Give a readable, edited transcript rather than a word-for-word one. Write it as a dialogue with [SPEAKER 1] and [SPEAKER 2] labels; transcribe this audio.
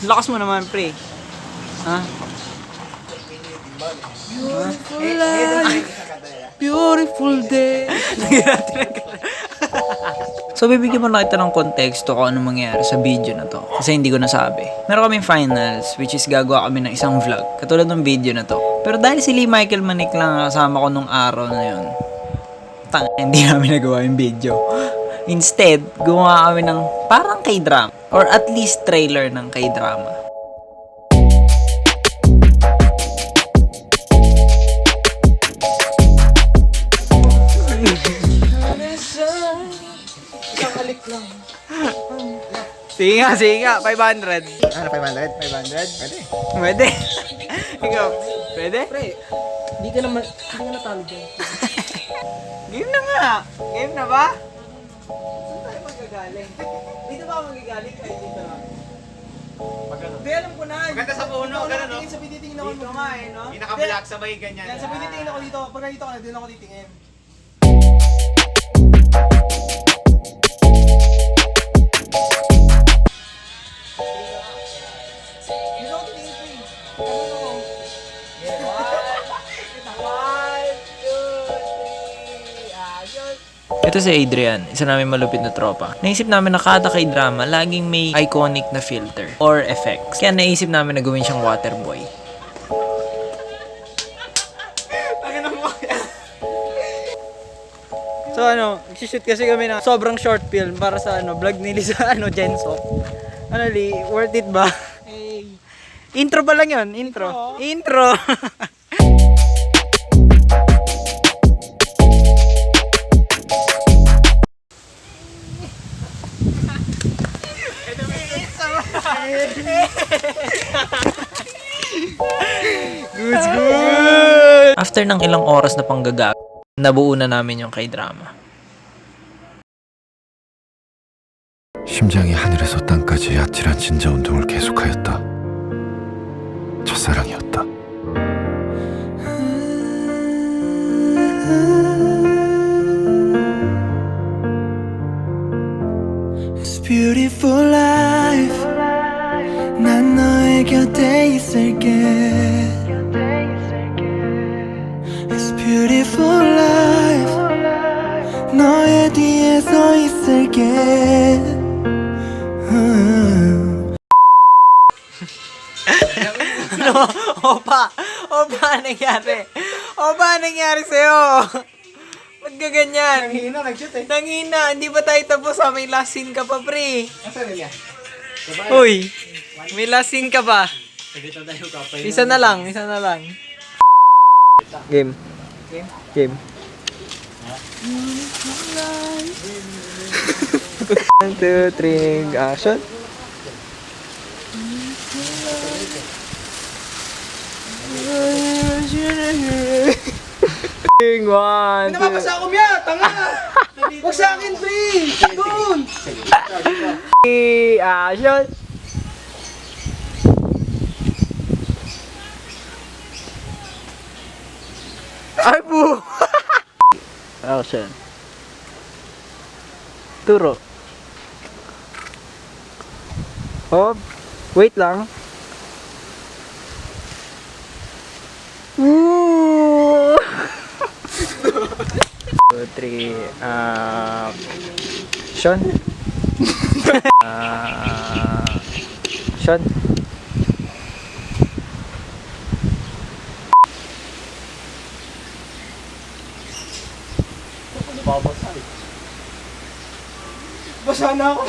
[SPEAKER 1] Lakas mo naman, pre. Ha?
[SPEAKER 2] Beautiful life, beautiful day.
[SPEAKER 1] So, bibigyan mo na kita ng konteksto kung ano mangyayari sa video na to. Kasi hindi ko nasabi. Meron kaming finals, which is gagawa kami ng isang vlog. Katulad ng video na to. Pero dahil si Lee Michael Manik lang kasama ko nung araw na yun, hindi namin nagawa yung video. Instead, gumawa kami ng parang K-drama. Or at least trailer ng K-drama. Sige nga, 500.
[SPEAKER 2] Ano, 500? 500? Pwede.
[SPEAKER 1] Pwede. Ikaw, pwede?
[SPEAKER 3] Pre, hindi ka natalo dyan.
[SPEAKER 1] Game na nga. Game na ba? Saan tayo magagaling? Dito ba ako magagaling? Ay, dito lang. Hindi, alam ko na.
[SPEAKER 2] Maganda sa puno, gano'n, no?
[SPEAKER 3] Sabi titingin ako.
[SPEAKER 1] Dito nga eh, no?
[SPEAKER 2] Yung naka-black, sabay ganyan.
[SPEAKER 3] Yan, sabi titingin ako dito. Pag nandito ka na, doon ako titingin. Dito ako titingin, pre. Ano ako?
[SPEAKER 1] Ito si Adrian, isa namin malupit na tropa. Naisip namin na kada K-drama, laging may iconic na filter or effects. Kaya naisip namin na gawin siyang waterboy. So shoot kasi kami na sobrang short film para sa vlog nila sa Gensok. Ano Lee, worth it ba?
[SPEAKER 3] Hey.
[SPEAKER 1] Intro pa lang yun, intro. Intro. Good. After ng ilang oras na panggagag, nabuo na namin yung K-drama.
[SPEAKER 4] 심장이 하늘에서 땅까지 아찔한 진자 운동을 계속하였다. 첫사랑이었다.
[SPEAKER 3] It's beautiful life. 난 너의 곁에 있을게. It's beautiful life. 너의 뒤에 서 있을게.
[SPEAKER 1] No, opa, nangyari? Opa, nangyari sa'yo? Ba't ka ganyan?
[SPEAKER 3] Nanghina, nag-shoot eh.
[SPEAKER 1] Nanghina, hindi ba tayo tapos ha? May last scene ka pa, pre.
[SPEAKER 3] Nasaan niya?
[SPEAKER 1] Uy, may last scene ka pa. Isa na lang. Game. Game. 1, 2, 3, action. One, two.
[SPEAKER 3] Napapasa ako miya! Tanga! Huwag sa akin, pre! Doon!
[SPEAKER 1] Three, action. Ay po! Action. Turo. Oh, wait lang. Woo! 2, 3, action. Action.
[SPEAKER 3] Basa na ako.